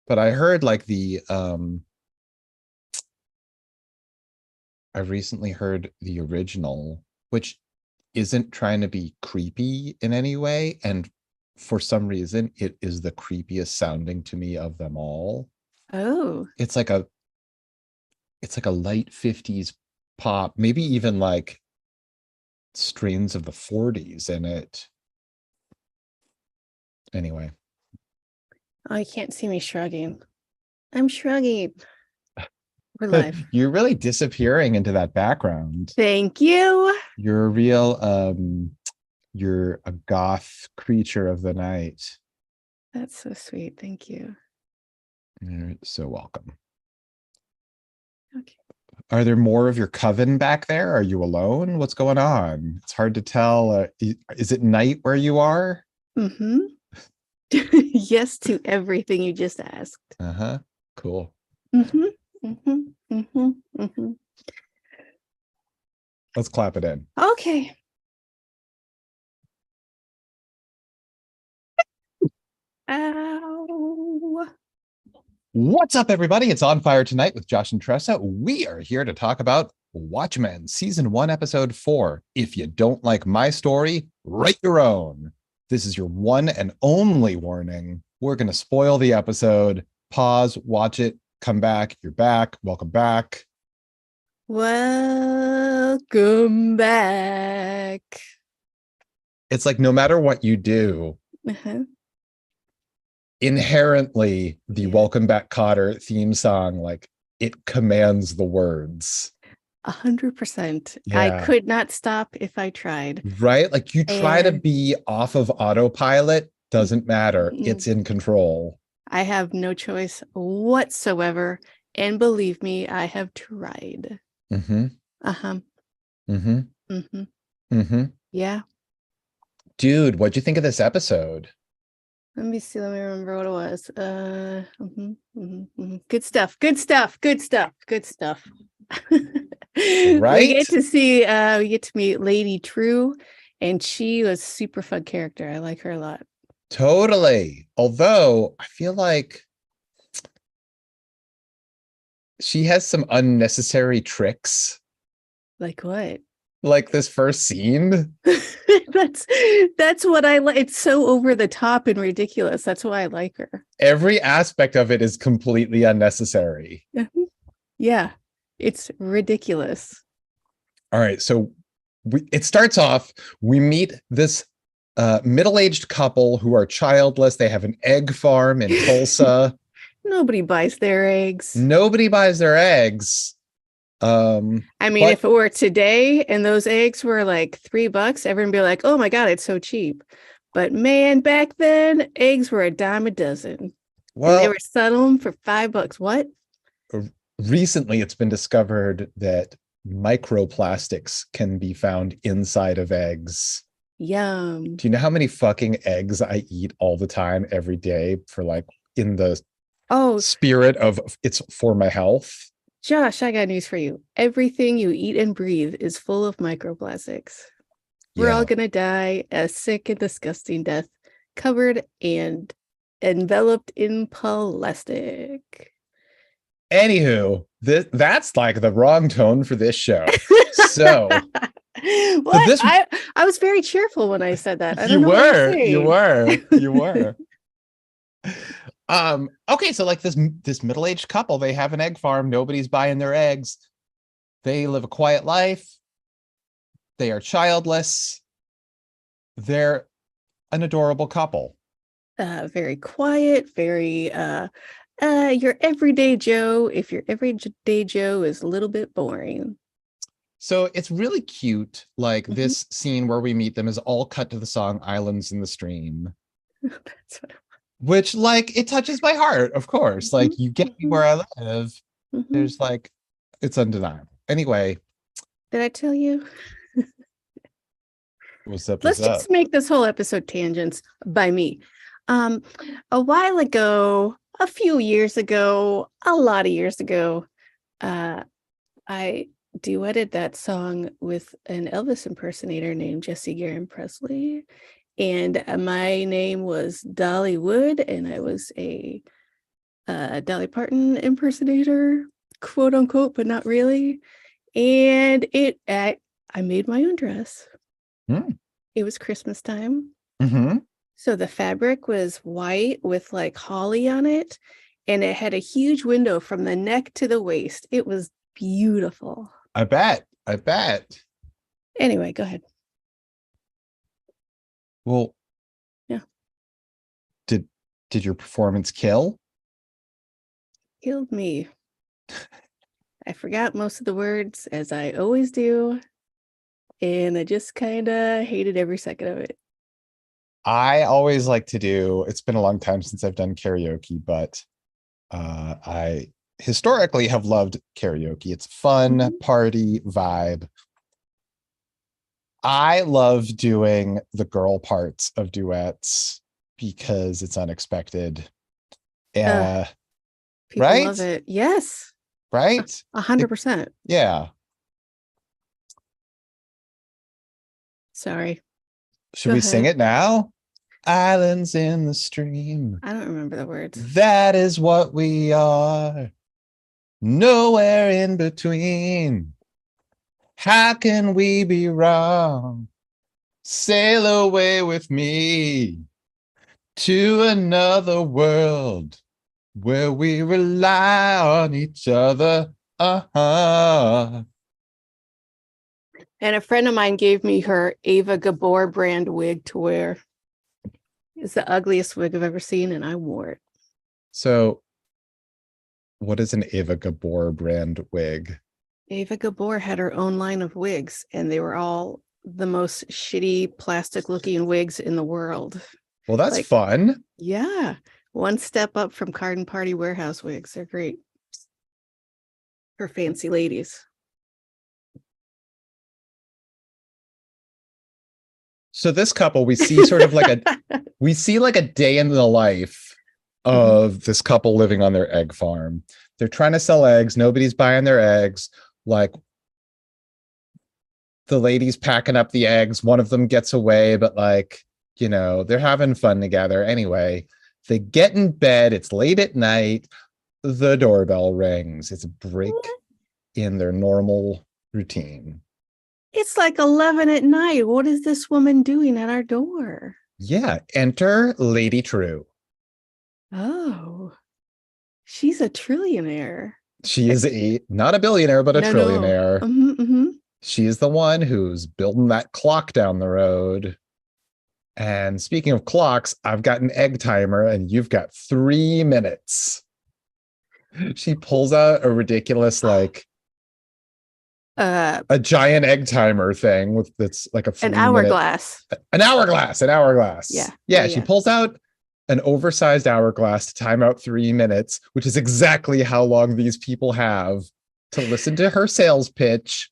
But I heard like I recently heard the original, which isn't trying to be creepy in any way. And for some reason, it is the creepiest sounding to me of them all. Oh, It's like a light 50s pop, maybe even like strains of the 40s in it. Anyway, oh, you can't see me shrugging. I'm shrugging. We're live. you're really disappearing into that background. Thank you. You're a real you're a goth creature of the night. That's so sweet. Thank you. You're so welcome. Okay. Are there more of your coven back there? Are you alone? What's going on? It's hard to tell. Is it night where you are? Mm-hmm. Yes to everything you just asked. Uh-huh. Cool. Mm-hmm. Mm-hmm. Mm-hmm. Mm-hmm. Let's clap it in. Okay. Ow. What's up, everybody? It's On Fire Tonight with Josh and Tressa. We are here to talk about Watchmen, Season 1, Episode 4. If you don't like my story, write your own. This is your one and only warning. We're going to spoil the episode. Pause, watch it, come back. You're back. Welcome back. Welcome back. It's like no matter what you do, Uh-huh. inherently the Yeah. Welcome Back Cotter theme song, like it commands the words. 100%. I Yeah. could not stop if I tried. Right? Like you try to And be off of autopilot, doesn't matter. It's in control. I have no choice whatsoever. And believe me, I have tried. Mm-hmm. Uh-huh. Mm-hmm. Mm-hmm. Mm-hmm. Yeah. Dude, what'd you think of this episode? Let me see. Let me remember what it was. Good stuff. Good stuff. Good stuff. Good stuff. Right? We get to meet Lady True, and she was super fun character. I like her a lot. Totally. Although I feel like she has some unnecessary tricks. Like what? Like this first scene. that's that's what I like. It's so over the top and ridiculous. That's why I like her. Every aspect of it is completely unnecessary. Yeah, it's ridiculous. All right, so it starts off, we meet this middle-aged couple who are childless. They have an egg farm in Tulsa. Nobody buys their eggs. Nobody buys their eggs. I mean, but if it were today and those eggs were like $3, everyone would be like, oh my God, it's so cheap. But man, back then, eggs were a dime a dozen. And they were selling them for $5. What? Recently it's been discovered that microplastics can be found inside of eggs. Yum. Do you know how many fucking eggs I eat all the time, every day, for like in the spirit of it's for my health? Josh, I got news for you. Everything you eat and breathe is full of microplastics. We're all going to die a sick and disgusting death, covered and enveloped in plastic. Anywho, that's like the wrong tone for this show. So what? This... I was very cheerful when I said that. I don't know what you were. Okay, so like this middle-aged couple, they have an egg farm. Nobody's buying their eggs. They live a quiet life. They are childless. They're an adorable couple. Very quiet, very your everyday Joe, if your everyday Joe is a little bit boring. So it's really cute. Like this scene where we meet them is all cut to the song Islands in the Stream. That's what which like it touches my heart, of course. Like you get me where I live. There's like, it's undeniable. Anyway. Did I tell you? What's up? Let's just make this whole episode tangents by me. A while ago, a few years ago, a lot of years ago, I duetted that song with an Elvis impersonator named Jesse Guerin Presley. And my name was Dolly Wood, and I was a Dolly Parton impersonator, quote unquote, but not really. And I made my own dress. Mm. It was Christmas time. Mm-hmm. So the fabric was white with like holly on it, and it had a huge window from the neck to the waist. It was beautiful. I bet. Anyway, go ahead. Well, Yeah. Did your performance kill? Killed me. I forgot most of the words, as I always do, and I just kind of hated every second of it. I always like to do, it's been a long time since I've done karaoke, but I historically have loved karaoke. It's fun, party vibe. I love doing the girl parts of duets because it's unexpected. People love Right? it. Yes, Right? 100%. Yeah. Sorry. Should Go we sing ahead. it now? Islands in the stream. I don't remember the words. That is what we are. Nowhere in between. How can we be wrong? Sail away with me to another world where we rely on each other. Uh-huh. And a friend of mine gave me her Ava Gabor brand wig to wear. It's the ugliest wig I've ever seen, and I wore it. So, what is an Ava Gabor brand wig? Ava Gabor had her own line of wigs, and they were all the most shitty plastic looking wigs in the world. Well, that's fun. Yeah. One step up from Garden Party Warehouse wigs. They're great. For fancy ladies. So this couple, we see sort of like a day in the life of this couple living on their egg farm. They're trying to sell eggs. Nobody's buying their eggs. Like, the lady's packing up the eggs. One of them gets away, but like, they're having fun together. Anyway, they get in bed. It's late at night. The doorbell rings. It's a break in their normal routine. It's like 11 at night. What is this woman doing at our door? Yeah. Enter Lady True. Oh, she's a trillionaire. She is not a billionaire, but a trillionaire. No. She is the one who's building that clock down the road. And speaking of clocks, I've got an egg timer and you've got 3 minutes. She pulls out a ridiculous, like, a giant egg timer thing with that's like an hourglass. An hourglass. Yeah. She pulls out an oversized hourglass to time out 3 minutes, which is exactly how long these people have to listen to her sales pitch.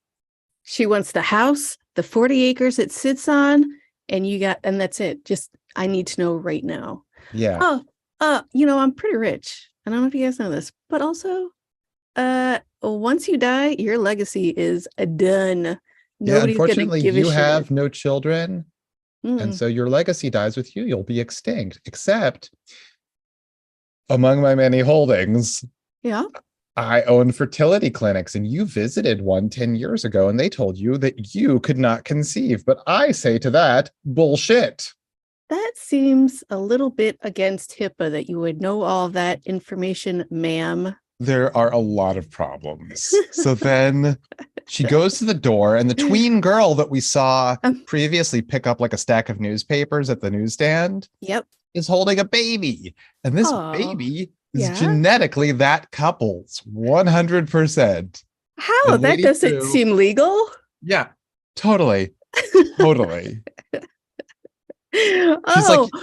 She wants the house, the 40 acres it sits on, and that's it. Just, I need to know right now. Yeah. I'm pretty rich. I don't know if you guys know this, but also, once you die, your legacy is done. Nobody's unfortunately, gonna give you a have shit. no children. And so your legacy dies with you. You'll be extinct, except among my many holdings. Yeah. I own fertility clinics, and you visited one 10 years ago, and they told you that you could not conceive. But I say to that, bullshit. That seems a little bit against HIPAA that you would know all that information, ma'am. There are a lot of problems. So then she goes to the door, and the tween girl that we saw previously pick up like a stack of newspapers at the newsstand is holding a baby. And this baby is genetically that couple's 100%. How? That doesn't seem legal. Yeah, totally.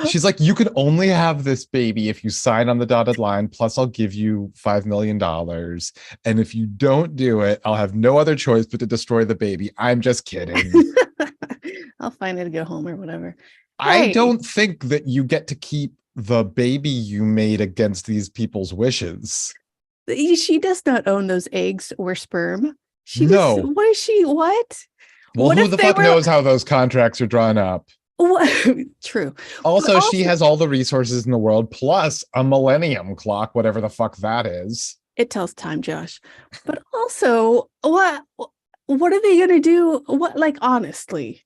She's like, you can only have this baby if you sign on the dotted line, plus I'll give you $5 million. And if you don't do it, I'll have no other choice but to destroy the baby. I'm just kidding. I'll find it to go home or whatever. I don't think that you get to keep the baby you made against these people's wishes. She does not own those eggs or sperm. No. What? Well, who the fuck knows how those contracts are drawn up? True. But Also, she also, has all the resources in the world, plus a millennium clock, whatever the fuck that is. it tells time, Josh. But also, what are they gonna do? What, like, honestly,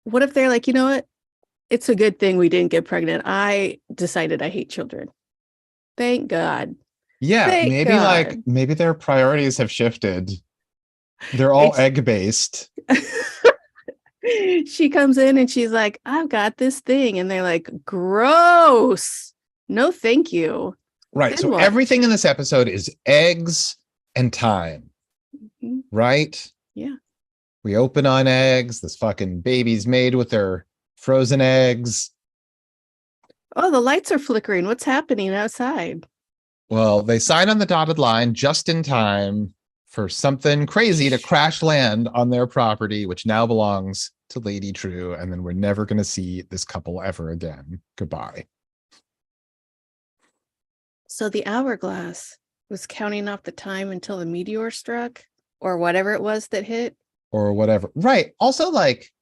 what if they're like, you know what? It's a good thing we didn't get pregnant. I decided I hate children. Thank God. Yeah, Thank God. maybe their priorities have shifted. They're all It's egg based. she comes in and she's like, I've got this thing. And they're like, gross. No, thank you. Right. Then So what? everything in this episode is eggs and time, Mhm. right? Yeah. We open on eggs. This fucking baby's made with their frozen eggs. Oh, the lights are flickering. What's happening outside? Well, they sign on the dotted line just in time for something crazy to crash land on their property, which now belongs to Lady True. And then we're never going to see this couple ever again. Goodbye. So the hourglass was counting off the time until the meteor struck or whatever it was that hit. Or whatever. Right. Also, like,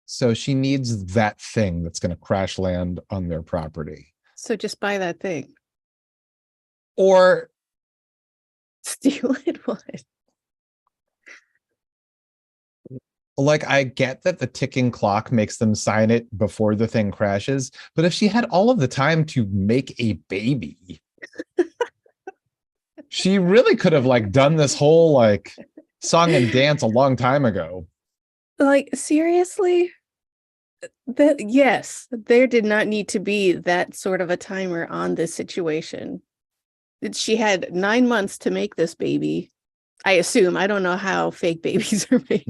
so she needs that thing that's going to crash land on their property. So just buy that thing. Or Steal it? What? like, I get that the ticking clock makes them sign it before the thing crashes, but if she had all of the time to make a baby, she really could have like done this whole like song and dance a long time ago. Like, seriously? That, yes, there did not need to be that sort of a timer on this situation. She had 9 months to make this baby. I assume. I don't know how fake babies are made.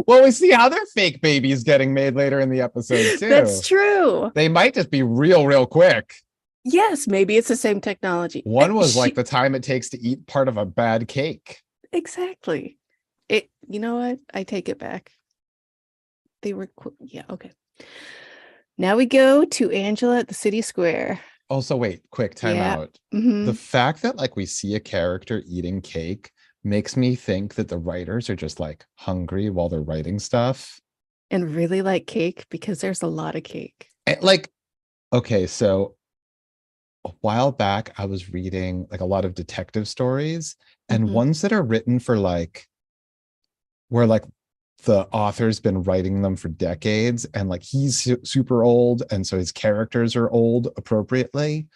Well, we see how their fake baby is getting made later in the episode too. That's true. They might just be real quick. Yes, maybe it's the same technology. One was like the time it takes to eat part of a bad cake. Exactly. It. You know what? I take it back. They were, yeah, okay. Now we go to Angela at the city square. Also, wait, quick time Yeah. out. Mhm. The fact that like we see a character eating cake makes me think that the writers are just like hungry while they're writing stuff. And really like cake because there's a lot of cake. And, like, okay, so a while back I was reading like a lot of detective stories and Mhm. ones that are written for like where like the author's been writing them for decades and like he's super old and so his characters are old appropriately.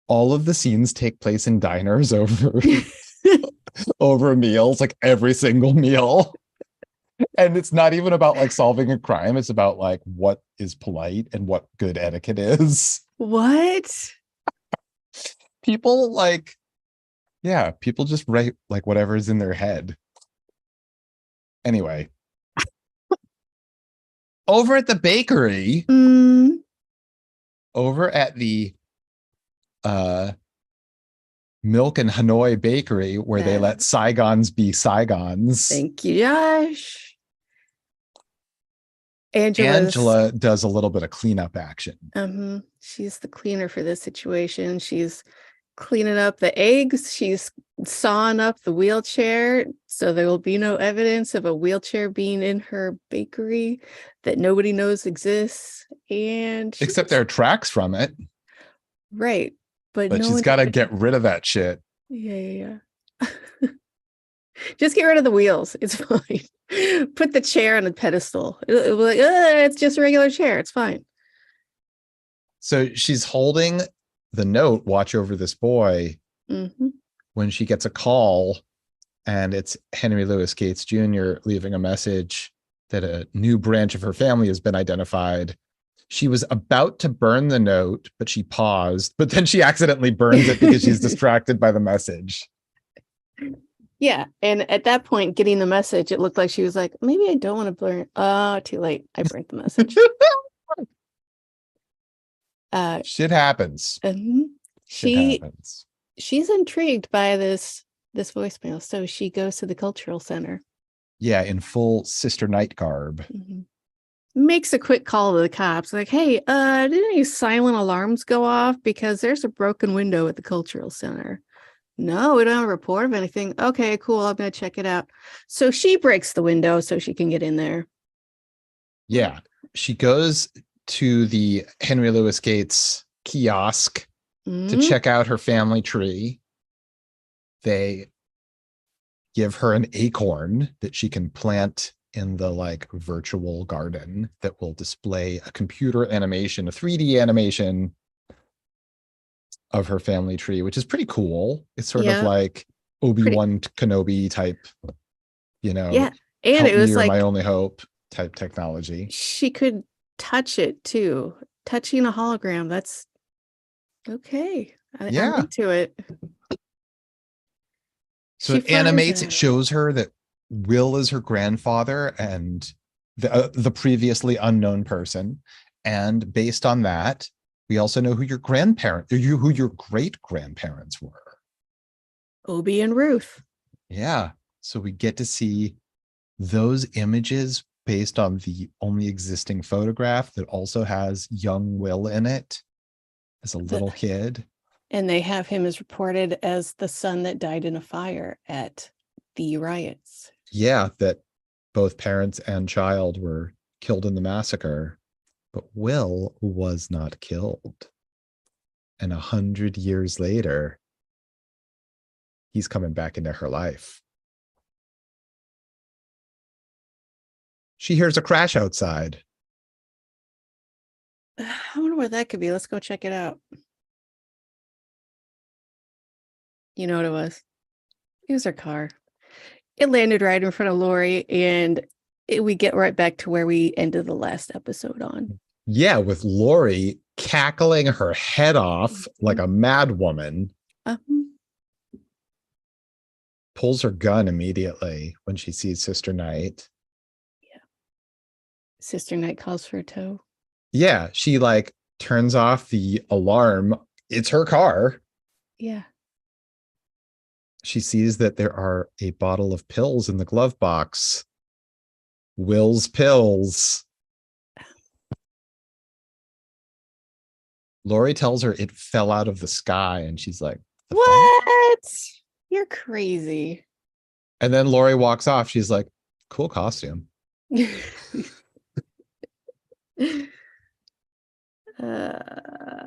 All of the scenes take place in diners over meals, like every single meal. And it's not even about like solving a crime, it's about like what is polite and what good etiquette is. What? People like, yeah, people just write like whatever's in their head. Anyway, over at the bakery, over at the Milk and Hanoi bakery, where they let Saigons be Saigons. Thank you, Josh. Angela does a little bit of cleanup action. She's the cleaner for this situation. She's cleaning up the eggs. She's sawing up the wheelchair so there will be no evidence of a wheelchair being in her bakery that nobody knows exists. And except there are tracks from it. Right. But no, she's got to get rid of that shit. Yeah. Just get rid of the wheels. It's fine. Put the chair on the pedestal. It'll be like, it's just a regular chair. It's fine. So she's holding the note, watch over this boy, when she gets a call, and it's Henry Louis Gates Jr. leaving a message that a new branch of her family has been identified. She was about to burn the note, but she paused, but then she accidentally burns it because she's distracted by the message. Yeah. And at that point, getting the message, it looked like she was like, maybe I don't want to burn. Oh, too late. I burnt the message. Shit happens. Shit happens. She's intrigued by this voicemail. So she goes to the cultural center. Yeah, in full Sister Night garb. Makes a quick call to the cops. Like, hey, didn't any silent alarms go off? Because there's a broken window at the cultural center. No, we don't have a report of anything. Okay, cool. I'm going to check it out. So she breaks the window so she can get in there. Yeah. She goes to the Henry Louis Gates kiosk to Mm, check out her family tree. They give her an acorn that she can plant in the like virtual garden that will display a computer animation, a 3D animation of her family tree, which is pretty cool. It's sort of yeah, like pretty. Obi-Wan Kenobi type, Yeah. And help it me, was you're my like only hope type technology. she could touch it too. Touching a hologram. That's okay. I'm Yeah. into it. So She it finds animates, it out. shows her that Will is her grandfather and the previously unknown person. And based on that, we also know who your who your great grandparents were. Obi and Ruth. Yeah. So we get to see those images based on the only existing photograph that also has young Will in it as a The, little kid. and they have him as reported as the son that died in a fire at the riots. Yeah, that both parents and child were killed in the massacre, but Will was not killed. And 100 years later, he's coming back into her life. She hears a crash outside. I wonder what that could be. Let's go check it out. You know what it was? It was her car. It landed right in front of Lori, and we get right back to where we ended the last episode on. Yeah, with Lori cackling her head off like a mad woman, Um, pulls her gun immediately when she sees Sister Night. Sister Night calls for a tow. Yeah, she like turns off the alarm. It's her car. Yeah. She sees that there are a bottle of pills in the glove box. Will's pills. Lori tells her it fell out of the sky, and she's like, the fuck? What? You're crazy. And then Lori walks off. She's like, cool costume.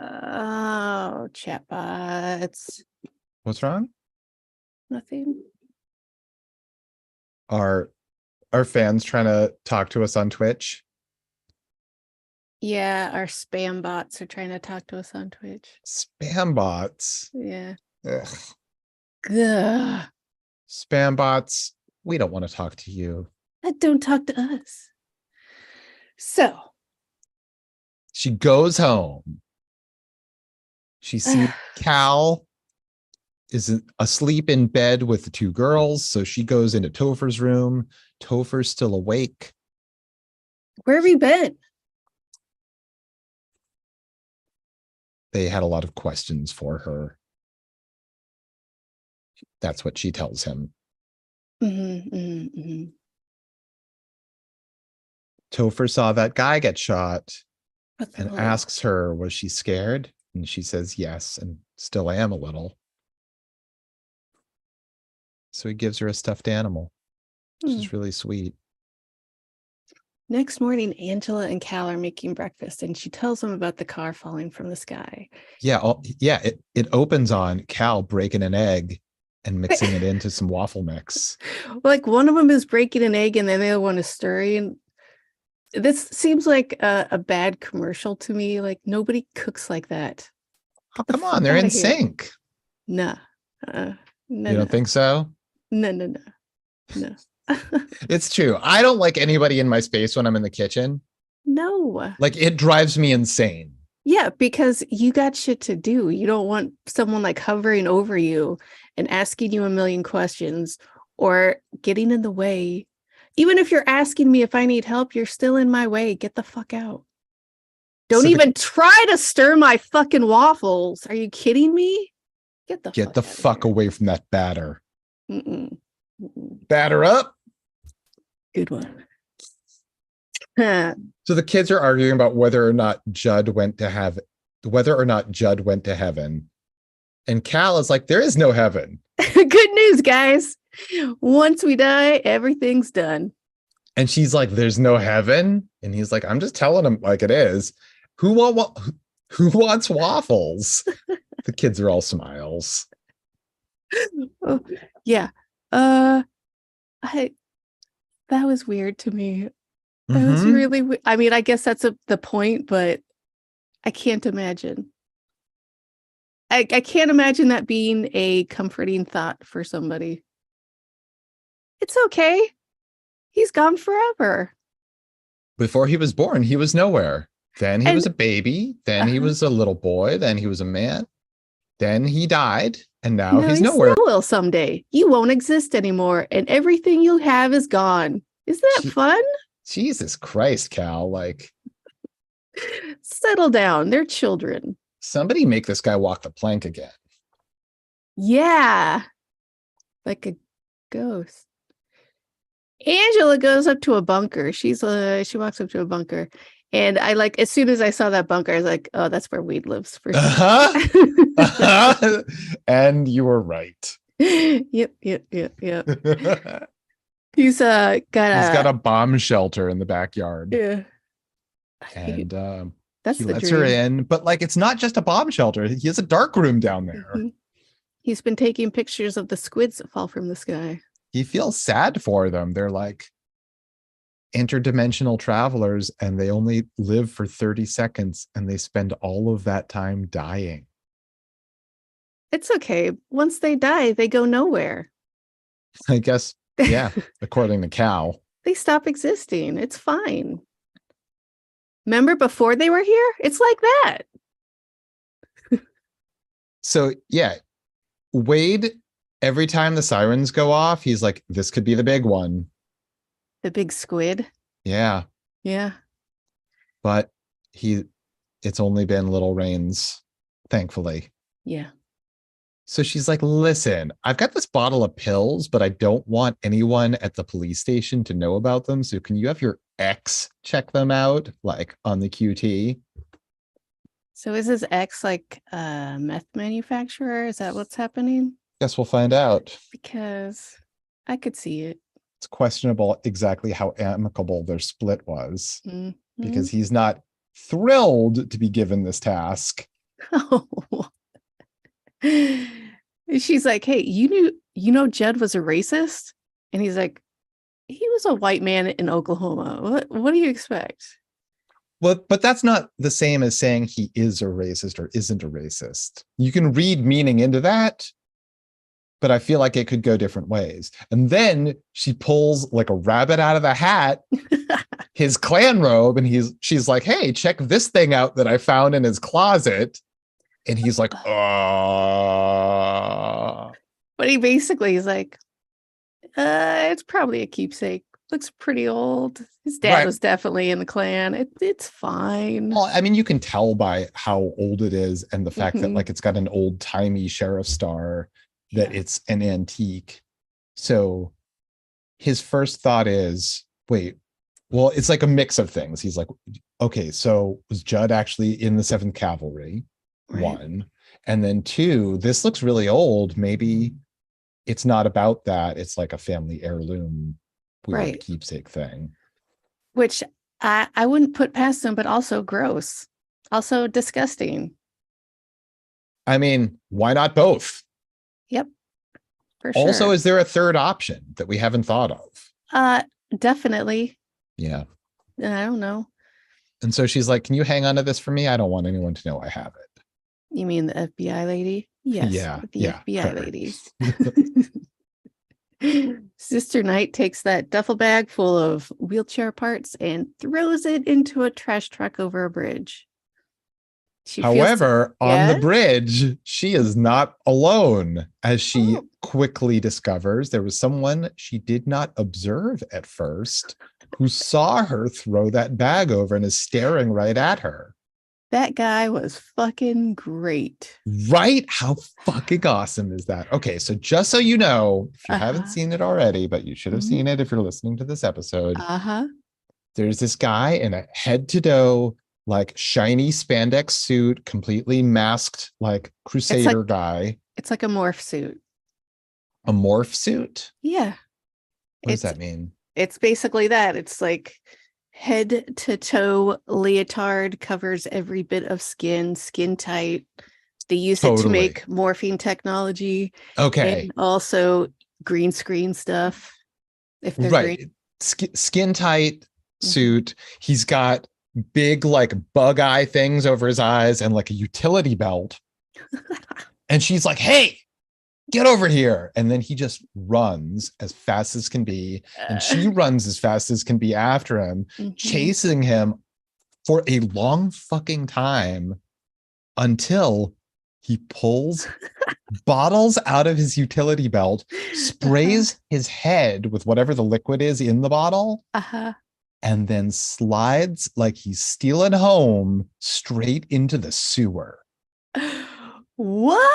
Oh, chatbots. What's wrong? Nothing. Are fans trying to talk to us on Twitch? Yeah, our spam bots are trying to talk to us on Twitch. Spam bots. Yeah. Ugh. Ugh. Spam bots. We don't want to talk to you. Don't talk to us. So She goes home. She sees Cal is asleep in bed with the two girls. So she goes into Topher's room. Topher's still awake. where have you been? They had a lot of questions for her. That's what she tells him. Topher saw that guy get shot and asks her, was she scared? And she says, yes, and still am a little. So he gives her a stuffed animal, which is really sweet. Next morning, Angela and Cal are making breakfast, and she tells them about the car falling from the sky. Yeah, it opens on Cal breaking an egg and mixing it into some waffle mix. Like one of them is breaking an egg, and then the other one is stirring. This seems like a bad commercial to me. Like nobody cooks like that. Oh, come on, they're in sync. Nah. No, you don't think so? No. It's true. I don't like anybody in my space when I'm in the kitchen. No. Like it drives me insane. Yeah, because you got shit to do. You don't want someone like hovering over you and asking you a million questions or getting in the way. Even if you're asking me if I need help, you're still in my way. Get the fuck out. Don't even try to stir my fucking waffles. Are you kidding me? Get the fuck away from that batter. Mm-mm. Batter up. Good one. So the kids are arguing about whether or not Judd went to heaven. And Cal is like, there is no heaven. Good news, guys. Once we die, everything's done. And she's like, there's no heaven. And he's like, I'm just telling him like it is. Who wants waffles? The kids are all smiles. Oh, yeah. That was weird to me. That was really I mean, I guess that's the point, but I can't imagine. I can't imagine that being a comforting thought for somebody. It's okay. He's gone forever. Before he was born, he was nowhere. Then he was a baby. Then he was a little boy. Then he was a man. Then he died. And now he's nowhere. Still will someday. You won't exist anymore. And everything you have is gone. Isn't that fun? Jesus Christ, Cal. Like, settle down. They're children. Somebody make this guy walk the plank again. Yeah. Like a ghost. Angela goes up to a bunker. She walks up to a bunker. And I like, as soon as I saw that bunker, I was like, oh, that's where Weed lives for sure. And you were right. Yep. He's got a bomb shelter in the backyard. Yeah. And he lets her in, but like it's not just a bomb shelter. He has a dark room down there. He's been taking pictures of the squids that fall from the sky. He feels sad for them. They're like interdimensional travelers and they only live for 30 seconds and they spend all of that time dying. It's okay. Once they die, they go nowhere. I guess, yeah, according to Cal. They stop existing. It's fine. Remember before they were here? It's like that. So, yeah, Wade, every time the sirens go off, he's like, this could be the big one. The big squid? Yeah. Yeah. But it's only been little rains, thankfully. Yeah. So she's like, listen, I've got this bottle of pills, but I don't want anyone at the police station to know about them. So can you have your ex check them out, like on the QT? So is his ex like a meth manufacturer? Is that what's happening? Guess we'll find out. Because I could see it. It's questionable exactly how amicable their split was. Because he's not thrilled to be given this task. Oh. She's like, hey, you know Jed was a racist? And he's like, he was a white man in Oklahoma. What do you expect? Well, but that's not the same as saying he is a racist or isn't a racist. You can read meaning into that, but I feel like it could go different ways. And then she pulls like a rabbit out of the hat, his Klan robe, and she's like, hey, check this thing out that I found in his closet. And he's like, oh. But he basically is like, it's probably a keepsake. Looks pretty old. His dad was definitely in the Klan. It's fine. Well, I mean, you can tell by how old it is and the fact that like it's got an old timey sheriff star, that it's an antique. So his first thought is, wait, well, it's like a mix of things. He's like, okay, so was Judd actually in the 7th Cavalry? Right. 1. And then 2, this looks really old. Maybe it's not about that. It's like a family heirloom, weird keepsake thing. Which I wouldn't put past him, but also gross. Also disgusting. I mean, why not both? Yep. For sure. Also, is there a third option that we haven't thought of? Definitely. Yeah. I don't know. And so she's like, can you hang on to this for me? I don't want anyone to know I have it. You mean the FBI lady? Yes. Yeah. The FBI lady. Sister Knight takes that duffel bag full of wheelchair parts and throws it into a trash truck over a bridge. However, on the bridge, she is not alone, as she quickly discovers there was someone she did not observe at first who saw her throw that bag over and is staring right at her. That guy was fucking great. Right? How fucking awesome is that? Okay, so just so you know, if you haven't seen it already, but you should have seen it if you're listening to this episode, there's this guy in a head-to-toe like shiny spandex suit, completely masked, like crusader guy. It's like a morph suit. A morph suit? Yeah. What does that mean? It's basically that. It's like head to toe leotard, covers every bit of skin tight. They use it to make morphine technology. Okay. And also green screen stuff. If they're right. Skin tight suit. He's got big like bug eye things over his eyes and like a utility belt. And she's like, hey, get over here. And then he just runs as fast as can be. And she runs as fast as can be after him, chasing him for a long fucking time until he pulls bottles out of his utility belt, sprays his head with whatever the liquid is in the bottle, and then slides like he's stealing home straight into the sewer. What?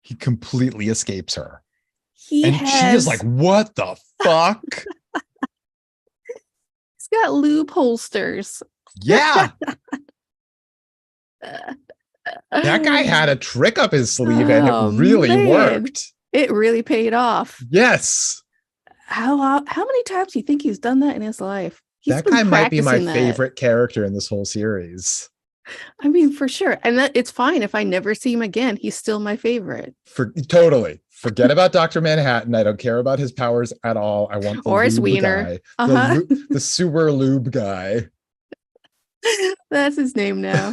He completely escapes her. She is like, what the fuck? He's got lube holsters. Yeah. That guy had a trick up his sleeve and it really worked. It really paid off. Yes. How many times do you think he's done that in his life? That guy might be my favorite character in this whole series. I mean, for sure. And that it's fine if I never see him again. He's still my favorite. Totally. Forget about Dr. Manhattan. I don't care about his powers at all. I want the or his wiener. Guy. The sewer lube guy. That's his name now.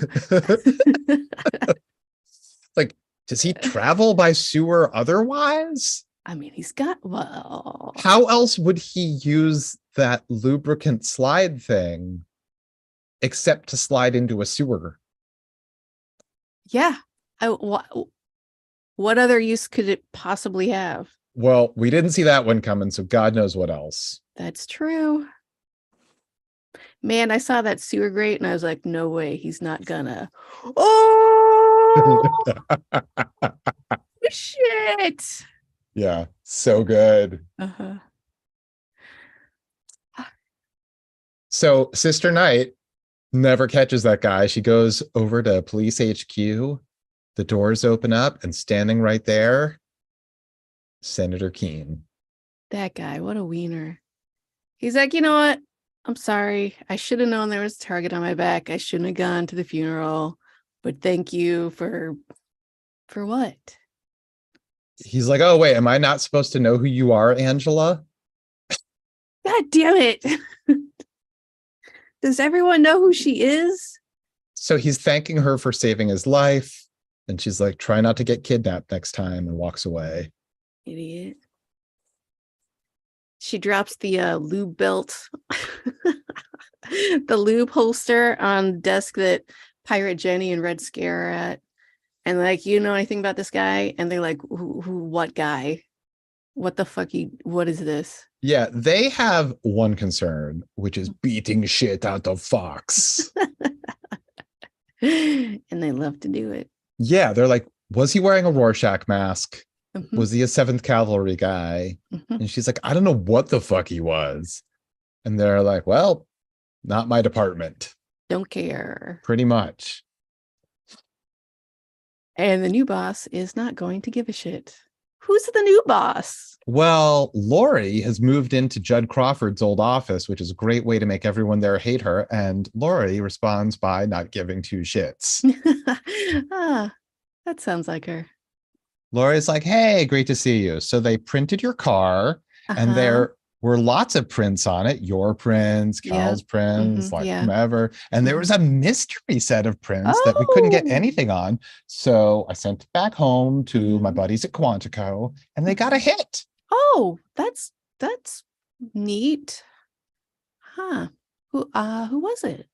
Like, does he travel by sewer otherwise? I mean, he's got, well. How else would he use that lubricant slide thing except to slide into a sewer? Yeah. What other use could it possibly have? Well, we didn't see that one coming, so God knows what else. That's true. Man, I saw that sewer grate and I was like, no way, he's not gonna. Oh, shit. Yeah, so good. So Sister Knight never catches that guy. She goes over to police HQ. The doors open up and standing right there, Senator Keene. That guy, what a wiener. He's like, you know what? I'm sorry. I should have known there was a target on my back. I shouldn't have gone to the funeral. But thank you for what? He's like, oh, wait, am I not supposed to know who you are, Angela? God damn it. Does everyone know who she is? So he's thanking her for saving his life. And she's like, try not to get kidnapped next time, and walks away. Idiot. She drops the lube belt, the lube holster on the desk that Pirate Jenny and Red Scare are at. And like, you know anything about this guy? And they're like, who what guy? What the fuck? What is this? Yeah, they have one concern, which is beating shit out of Fox. And they love to do it. Yeah, they're like, was he wearing a Rorschach mask? Was he a 7th Cavalry guy? And she's like, I don't know what the fuck he was. And they're like, well, not my department. Don't care. Pretty much. And the new boss is not going to give a shit. Who's the new boss? Well, Lori has moved into Judd Crawford's old office, which is a great way to make everyone there hate her. And Lori responds by not giving two shits. That sounds like her. Lori's like, hey, great to see you. So they printed your car and there were lots of prints on it. Your prints, Cal's prints, whomever. And there was a mystery set of prints that we couldn't get anything on. So I sent it back home to my buddies at Quantico and they got a hit. Oh, that's neat. Huh. Who was it?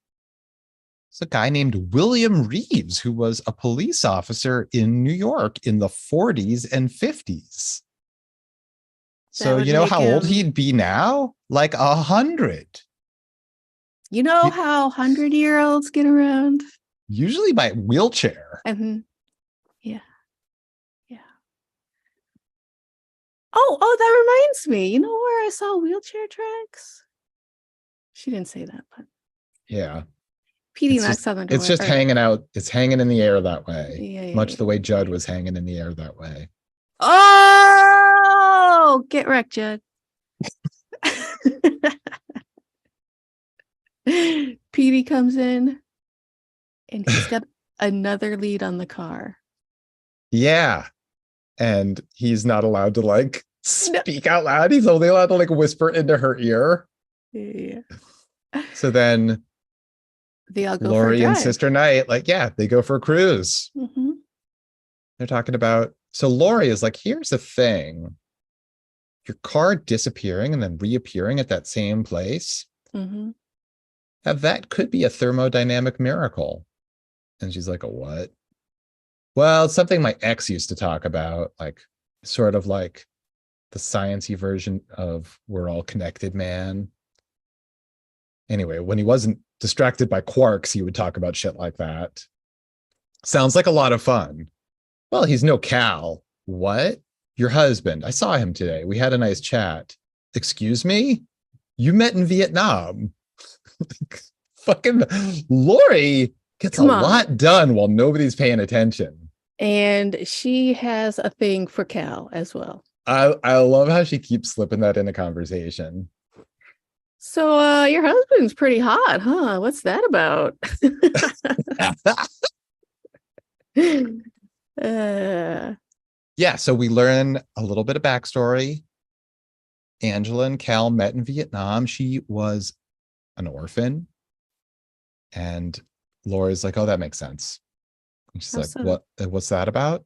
It's a guy named William Reeves, who was a police officer in New York in the 40s and 50s. So you know how old he'd be now? Like 100. You know how 100-year-olds get around? Usually by wheelchair. Yeah. Oh, that reminds me. You know where I saw wheelchair tracks? She didn't say that, but yeah. PD knocks on the door. It's just hanging out. It's hanging in the air that way. Much the way Judd was hanging in the air that way. Oh, get wrecked, Judd. PD comes in and he's got another lead on the car. Yeah. And he's not allowed to like speak out loud. He's only allowed to like whisper into her ear. Yeah. So then they all go Lori for a and drive. Sister Night, like, yeah, they go for a cruise. Mm-hmm. They're talking about, so Lori is like, here's the thing. Your car disappearing and then reappearing at that same place. Mm-hmm. Now, that could be a thermodynamic miracle. And she's like, a what? Well, it's something my ex used to talk about, like sort of like the sciencey version of we're all connected, man. Anyway, when he wasn't distracted by quarks, he would talk about shit like that. Sounds like a lot of fun. Well, he's no Cal. What? Your husband. I saw him today. We had a nice chat. Excuse me? You met in Vietnam. Fucking Lori gets a lot done while nobody's paying attention. And she has a thing for Cal as well. I love how she keeps slipping that in a conversation. So your husband's pretty hot, huh? What's that about? Yeah, so we learn a little bit of backstory. Angela and Cal met in Vietnam. She was an orphan. And Laura's like, oh, that makes sense. And she's like, what's that about?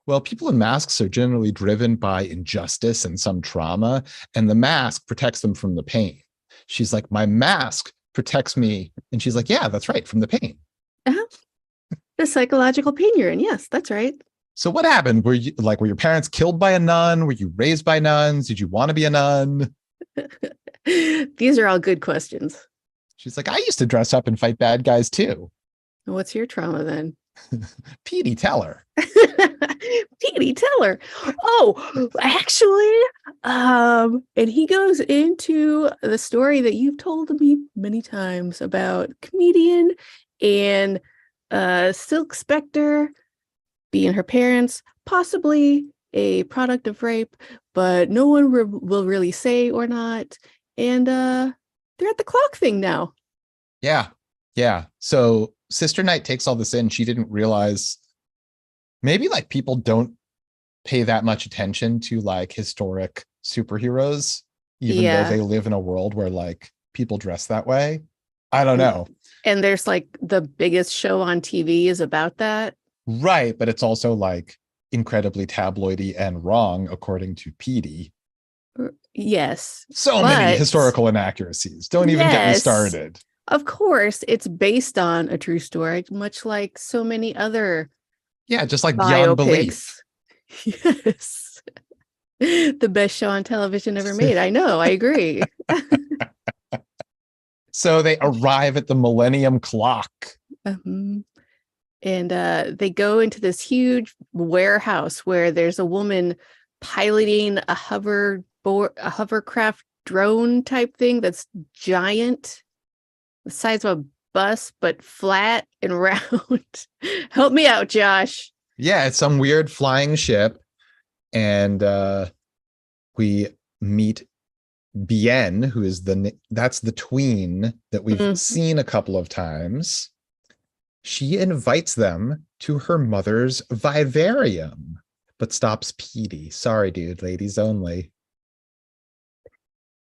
Well, people in masks are generally driven by injustice and some trauma, and the mask protects them from the pain. She's like, my mask protects me. And she's like, yeah, that's right, from the pain. Uh-huh. The psychological pain you're in. Yes, that's right. So what happened? Were your parents killed by a nun? Were you raised by nuns? Did you want to be a nun? These are all good questions. She's like, I used to dress up and fight bad guys too. What's your trauma then? Petey, tell her. Petey, tell her. Oh, actually, and he goes into the story that you've told me many times about comedian and Silk Spectre being her parents, possibly a product of rape, but no one will really say or not. And they're at the clock thing now. Yeah. So Sister Night takes all this in. She didn't realize maybe like people don't pay that much attention to like historic superheroes, even though they live in a world where like people dress that way. I don't know. And there's like the biggest show on TV is about that. Right. But it's also like incredibly tabloidy and wrong, according to Petey. Yes. So many historical inaccuracies. Don't even get me started. Of course, it's based on a true story, much like so many other just like biopics. Beyond Belief. Yes. The best show on television ever made. I know, I agree. So they arrive at the Millennium Clock. And they go into this huge warehouse where there's a woman piloting a hovercraft drone type thing that's giant, the size of a bus, but flat and round. Help me out, Josh. Yeah, it's some weird flying ship. And we meet Bien, who is that's the tween that we've seen a couple of times. She invites them to her mother's vivarium, but stops Petey. Sorry, dude, ladies only.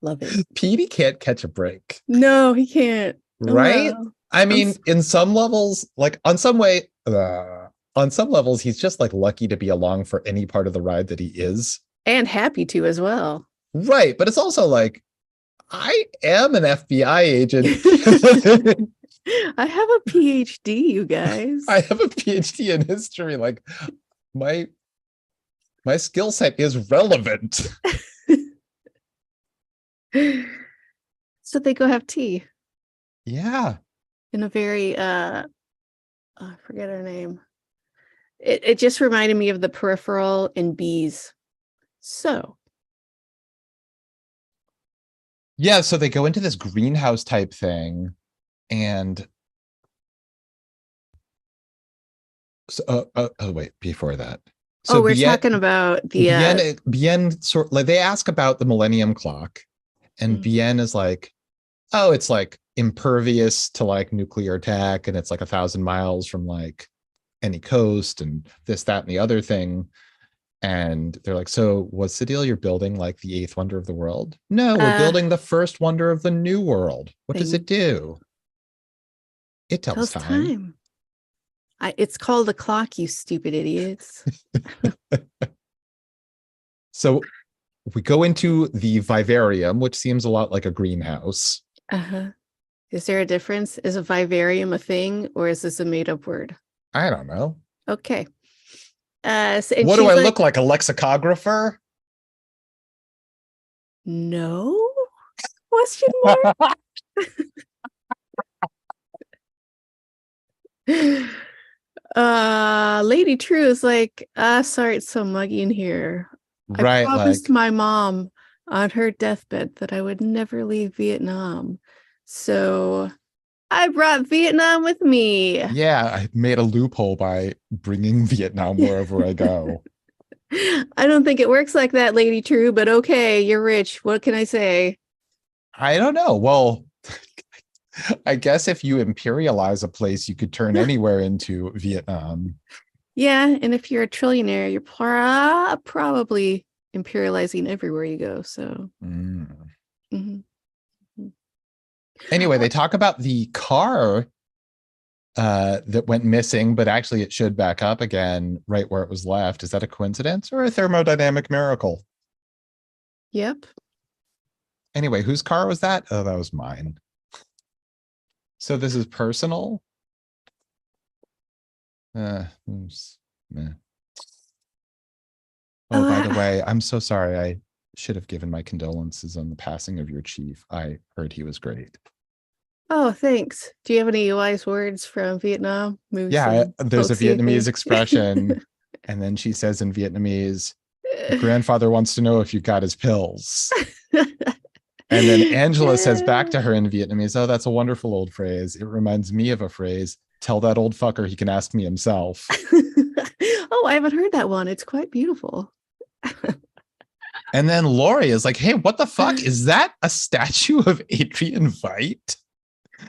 Love it. Petey can't catch a break. No, he can't. Right? Oh, no. I mean, in some levels, like on some levels, he's just like lucky to be along for any part of the ride that he is. And happy to as well. Right. But it's also like, I am an FBI agent. I have a PhD, you guys. I have a PhD in history. Like my skill set is relevant. So they go have tea. Yeah. In a very I forget her name. It just reminded me of The Peripheral and Bees. So yeah, so they go into this greenhouse type thing, and Oh wait, before that. Oh, So we're Bien, talking about the Bien sort like they ask about the Millennium Clock, and mm, Bien is like, oh, it's like impervious to like nuclear attack, and it's like 1,000 miles from like any coast, and this, that, and the other thing. And they're like, so what's the deal? You're building like the eighth wonder of the world? No, we're uh building the first wonder of the new world. What does thing it do? It tells tells time. time. It's called a clock, you stupid idiots. So we go into the vivarium, which seems a lot like a greenhouse. Uh-huh. Is there a difference? Is a vivarium a thing or is this a made-up word? I don't know. Okay. And What do she's I like, look like? A lexicographer? no? Question mark? Lady True is like, sorry, it's so muggy in here. I Right, promised like, my mom on her deathbed that I would never leave Vietnam. So I brought Vietnam with me. yeah, I made a loophole by bringing Vietnam wherever I go. I don't think it works like that, Lady True, but okay, you're rich. What can I say? I don't know. Well, I guess if you imperialize a place, you could turn anywhere into Vietnam. Yeah, and if you're a trillionaire, you're probably imperializing everywhere you go. So, Mm. mhm. Anyway, they talk about the car that went missing, but actually it showed back up again right where it was left. Is that a coincidence or a thermodynamic miracle? Yep. Anyway, whose car was that? Oh, that was mine. So this is personal. Oops. Meh. Oh, by the Uh, way, I'm so sorry. I should have given my condolences on the passing of your chief. I heard he was great. oh, thanks. Do you have any wise words from Vietnam? Maybe Yeah, some there's a folksy Vietnamese thing. expression. And then she says in Vietnamese, your grandfather wants to know if you got his pills. And then Angela says back to her in Vietnamese, oh, that's a wonderful old phrase. It reminds me of a phrase. Tell that old fucker he can ask me himself. Oh, I haven't heard that one. It's quite beautiful. And then Lori is like, hey, what the fuck? Is that a statue of Adrian Veidt?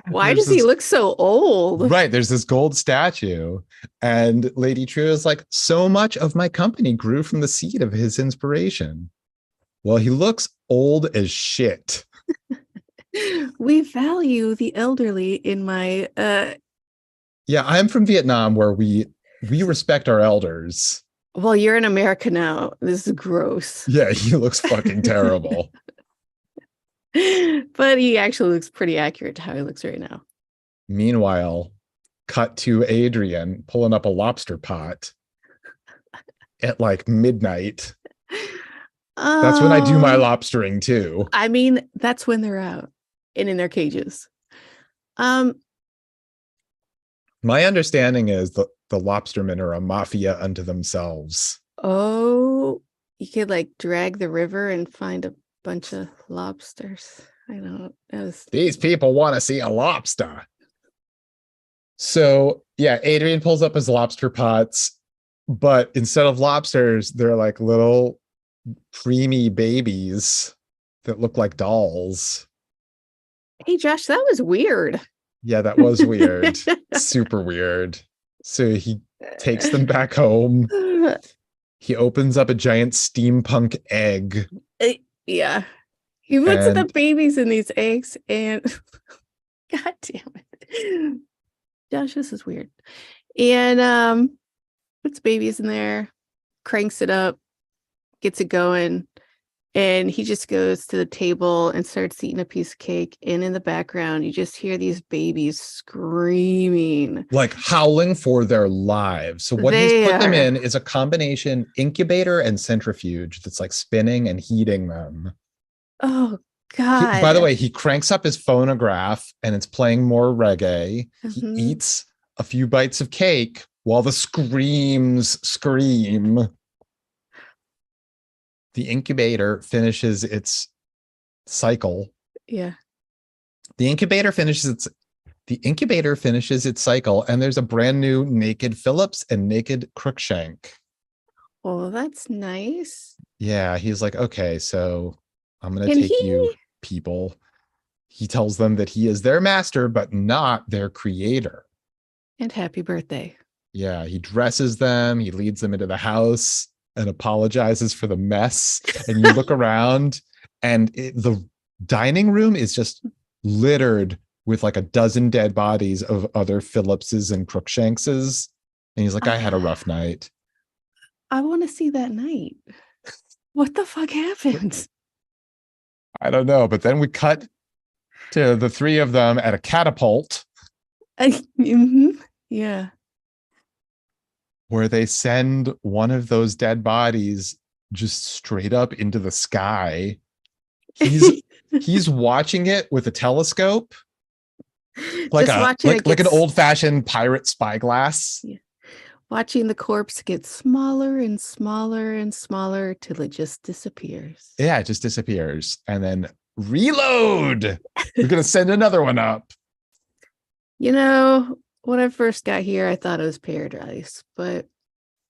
Why There's does he this look so old? right, there's this gold statue. And Lady True is like, so much of my company grew from the seed of his inspiration. Well, he looks old as shit. We value the elderly in my Yeah, I'm from Vietnam where we respect our elders. well, you're in America now. This is gross. Yeah, he looks fucking terrible. But he actually looks pretty accurate to how he looks right now. Meanwhile, cut to Adrian pulling up a lobster pot at like midnight. That's when I do my Um, lobstering too. I mean, that's when they're out and in their cages. Um, My understanding is the lobstermen are a mafia unto themselves. oh, you could like drag the river and find a bunch of lobsters. I don't know. These people want to see a lobster. So, yeah, Adrian pulls up his lobster pots, but instead of lobsters, they're like little creamy babies that look like dolls. Hey Josh, that was weird. Yeah, that was weird. Super weird. So he takes them back home. He opens up a giant steampunk egg. Yeah. He puts the And babies in these eggs and God damn it. Josh, this is weird. And puts babies in there, cranks it up, gets it going, and he just goes to the table and starts eating a piece of cake. And in the background, you just hear these babies screaming. like howling for their lives. So what he's put them There. in is a combination incubator and centrifuge that's like spinning and heating them. Oh By the God. way, he cranks up his phonograph and it's playing more reggae. He Mhm. eats a few bites of cake while the screams scream. The incubator finishes its cycle. Yeah. The incubator finishes its the incubator finishes its cycle and there's a brand new naked Phillips and naked Crookshank. Oh, that's nice. Yeah, he's like, okay, so I'm going to Can take he? you people. He tells them that he is their master, but not their creator. And happy birthday. Yeah, he dresses them, he leads them into the house and apologizes for the mess. And you look around and the dining room is just littered with like a dozen dead bodies of other Phillipses and Crookshankses. And he's like, I had a rough night. I want to see that night. What the fuck happened? I don't know. But then we cut to the three of them at a catapult. Yeah. Where they send one of those dead bodies just straight up into the sky. He's watching it with a telescope, like an old fashioned pirate spyglass. Yeah. Watching the corpse get smaller and smaller and smaller till it just disappears. Yeah, it just disappears. And then reload. We're going to send another one up. You know, when I first got here, I thought it was paradise, but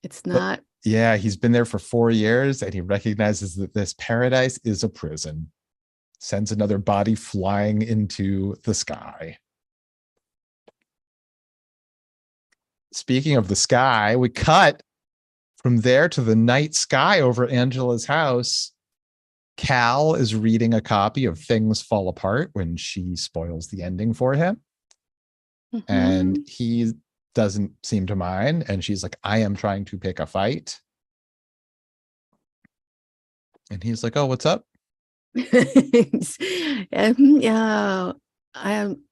it's not. But yeah, he's been there for 4 years and he recognizes that this paradise is a prison. Sends another body flying into the sky. Speaking of the sky, we cut from there to the night sky over Angela's house. Cal is reading a copy of Things Fall Apart when she spoils the ending for him. Mm-hmm. And he doesn't seem to mind. And she's like, I am trying to pick a fight. And he's like, oh, what's up? Yeah, I am.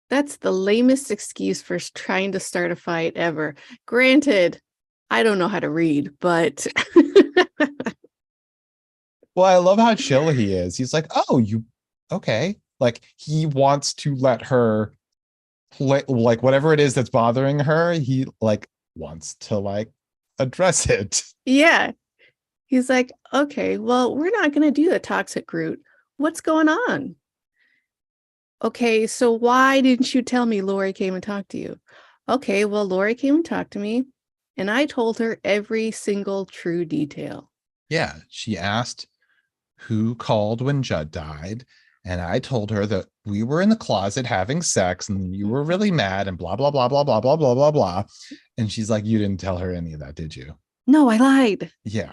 That's the lamest excuse for trying to start a fight ever. Granted, I don't know how to read, but well, I love how chill he is. He's like, oh, you okay. Like he wants to let her play, like whatever it is that's bothering her, he like wants to like address it. Yeah. He's like, okay, well, we're not going to do the toxic route. What's going on? Okay, so why didn't you tell me Lori came and talked to you? Okay, well, Lori came and talked to me, and I told her every single true detail. Yeah, she asked who called when Judd died, and I told her that we were in the closet having sex, and you were really mad, and blah, blah, blah, blah, blah, blah, blah, blah, blah. And she's like, you didn't tell her any of that, did you? No, I lied. Yeah,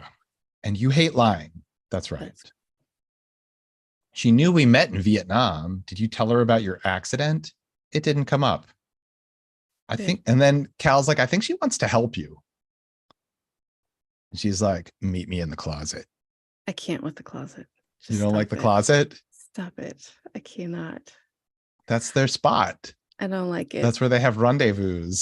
and you hate lying. That's right. She knew we met in Vietnam. Did you tell her about your accident? It didn't come up. I think, and then Cal's like, I think she wants to help you. And she's like, meet me in the closet. I can't with the closet. You don't like the closet? Stop it. I cannot. That's their spot. I don't like it. That's where they have rendezvous.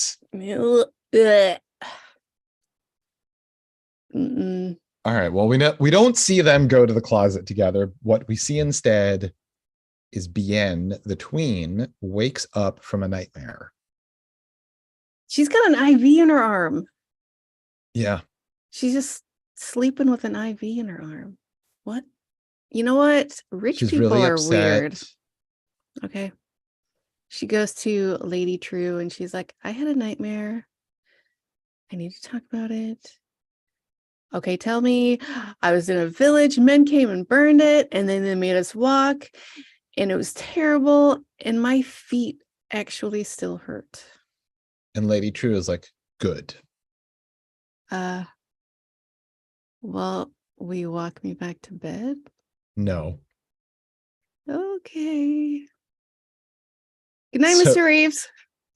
All right. Well, we don't see them go to the closet together. What we see instead is Bien, the tween, wakes up from a nightmare. She's got an IV in her arm. Yeah. She's just sleeping with an IV in her arm. What? You know what? She's people really are upset. Weird. Okay. She goes to Lady True and she's like, I had a nightmare. I need to talk about it. Okay, tell me. I was in a village, men came and burned it, and then they made us walk, and it was terrible, and my feet actually still hurt. And Lady True is like, good. Well, will you walk me back to bed? No. Okay. Good night, Mr. Reeves.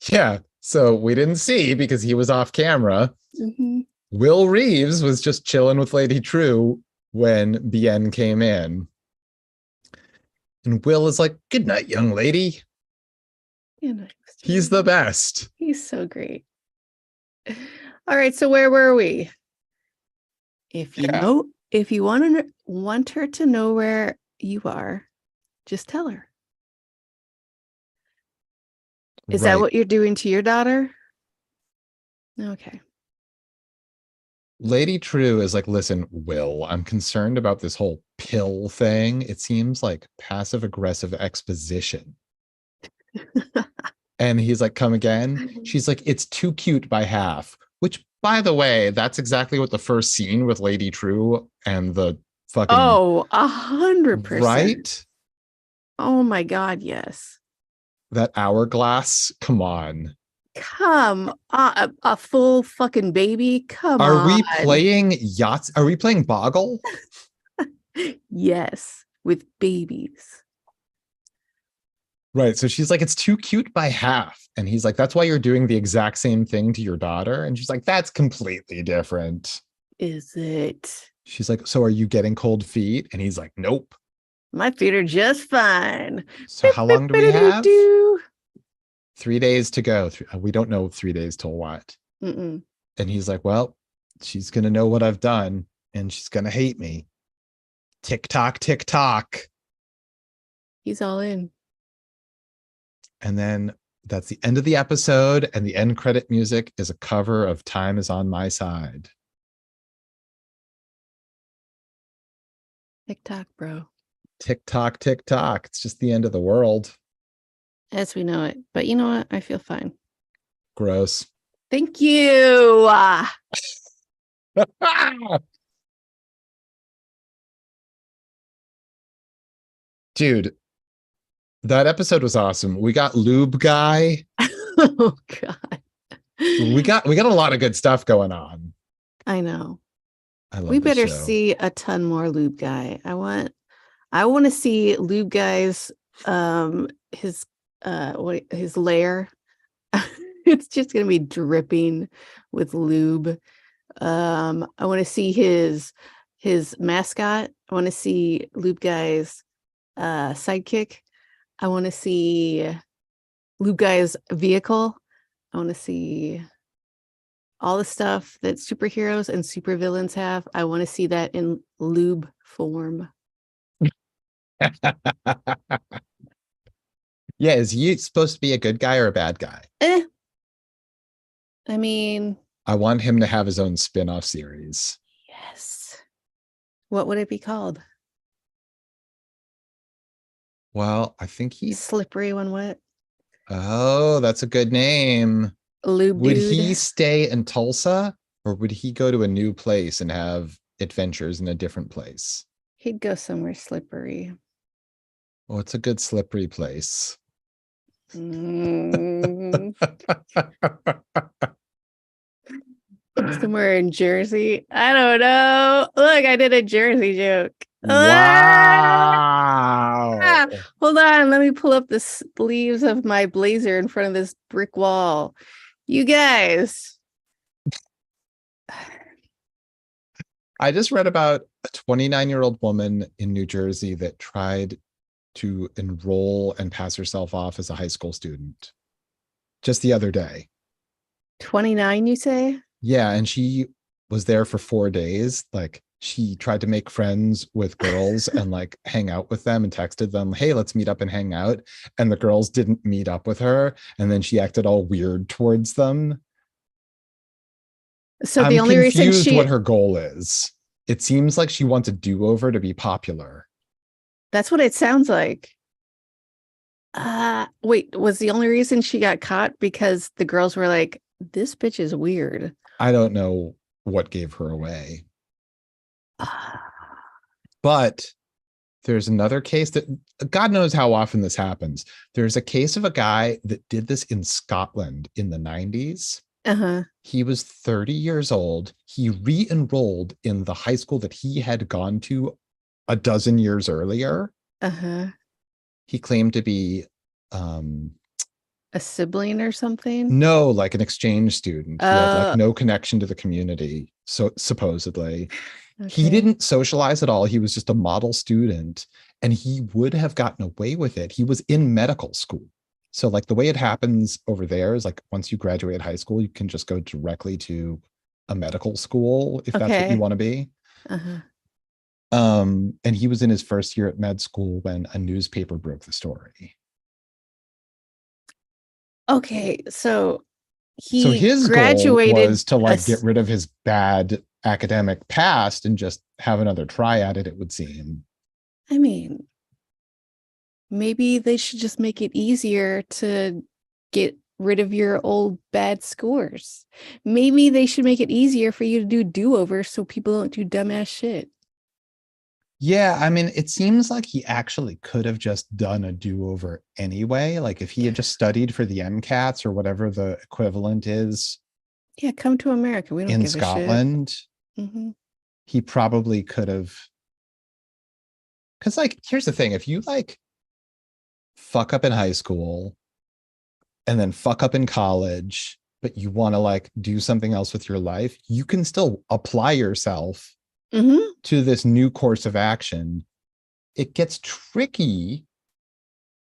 Yeah, so we didn't see because he was off camera. Mm-hmm. Will Reeves was just chilling with Lady True when Bien came in. And Will is like, good night, young lady. Good night, He's the best. He's so great. All right, so where were we? If you want her to know where you are, just tell her. Is that what you're doing to your daughter? Okay. Lady True is like, listen, Will, I'm concerned about this whole pill thing. It seems like passive aggressive exposition. And he's like, come again. She's like, it's too cute by half, which, by the way, that's exactly what the first scene with Lady True and the fucking Oh, 100%. right. Oh my God, yes. That hourglass. Come on. Come on, a full fucking baby. Come Are we on. playing yachts? Are we playing Boggle? Yes, with babies. Right. So she's like, it's too cute by half. And he's like, that's why you're doing the exact same thing to your daughter. And she's like, that's completely different. Is it? She's like, so are you getting cold feet? And he's like, nope. My feet are just fine. So Beep, how beep, long do we have? be-do-do-do. 3 days to go. We don't know 3 days till what. Mm-mm. And he's like, well, she's going to know what I've done and she's going to hate me. Tick tock, tick tock. He's all in. And then that's the end of the episode. And the end credit music is a cover of Time Is on My Side. TikTok, bro. Tick tock, tick tock. It's just the end of the world. As we know it. But you know what? I feel fine. Gross. Thank you. Dude, that episode was awesome. We got Lube Guy. Oh God. We got a lot of good stuff going on. I know. I love We this better show. see a ton more Lube Guy. I want to see Lube Guy's his his lair. It's just gonna be dripping with lube. I want to see his mascot. I want to see Lube Guy's sidekick. I want to see Lube Guy's vehicle. I want to see all the stuff that superheroes and supervillains have. I want to see that in lube form. Yeah, is he supposed to be a good guy or a bad guy? I mean, I want him to have his own spin-off series. yes. What would it be called? Well, I think Slippery When Wet. Oh, that's a good name. Lube Would dude. he stay in Tulsa or would he go to a new place and have adventures in a different place? He'd go somewhere slippery. Oh, it's a good slippery place. Mm. Somewhere in Jersey. I don't know. Look, I did a Jersey joke. Wow. Ah! Hold on. Let me pull up the sleeves of my blazer in front of this brick wall. You guys. I just read about a 29-year-old woman in New Jersey that tried to enroll and pass herself off as a high school student just the other day. 29, you say? Yeah, and she was there for 4 days. Like she tried to make friends with girls and like hang out with them and texted them, hey, let's meet up and hang out. And the girls didn't meet up with her. And then she acted all weird towards them. So I'm the only reason confused what her goal is. It seems like she wants a do-over to be popular. That's what it sounds like. Wait, was the only reason she got caught because the girls were like, this bitch is weird? I don't know what gave her away. But there's another case that God knows how often this happens. There's a case of a guy that did this in Scotland in the 90s. Uh-huh. He was 30 years old. He re-enrolled in the high school that he had gone to a dozen years earlier. Uh-huh. He claimed to be a sibling or something? No, like an exchange student. He had like no connection to the community, so supposedly. Okay. He didn't socialize at all. He was just a model student and he would have gotten away with it. He was in medical school. So like the way it happens over there is like once you graduate high school, you can just go directly to a medical school if that's what you want to be. Uh-huh. And he was in his first year at med school when a newspaper broke the story. Okay, so his graduated goal was to like get rid of his bad academic past and just have another try at it, it would seem. I mean, Maybe they should just make it easier to get rid of your old bad scores. Maybe they should make it easier for you to do do-overs so people don't do dumbass shit. Yeah, I mean, it seems like he actually could have just done a do-over anyway. Like if he had just studied for the MCATs or whatever the equivalent is Yeah, come to America. We don't in give a shit. Scotland, Hmm. he probably could have. Because, like, here's the thing: if you like fuck up in high school and then fuck up in college, but you want to like do something else with your life, you can still apply yourself Hmm. to this new course of action. It gets tricky.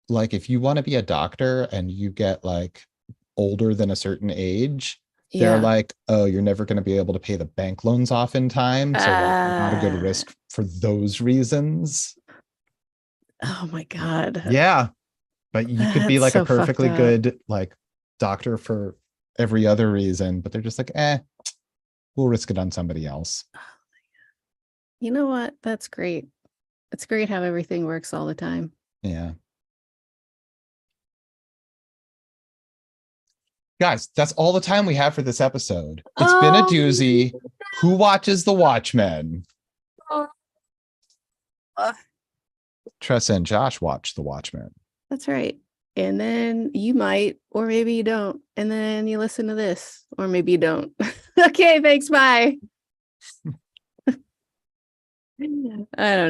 Like if you want to be a doctor and you get like older than a certain age, they're Yeah. like, oh, you're never going to be able to pay the bank loans off in time. So like not a good Uh, risk for those reasons. oh my God. Yeah. But you could be That's like a so fucked perfectly up. good like doctor for every other reason, but they're just like, we'll risk it on somebody else. You know what? That's great. It's great how everything works all the time. Yeah. Guys, that's all the time we have for this episode. It's been a Oh, doozy. Who watches The Watchmen? uh, Tressa and Josh watch The Watchmen. that's right. And then you might, or maybe you don't. And then you listen to this, or maybe you don't. Okay, thanks. Bye. I don't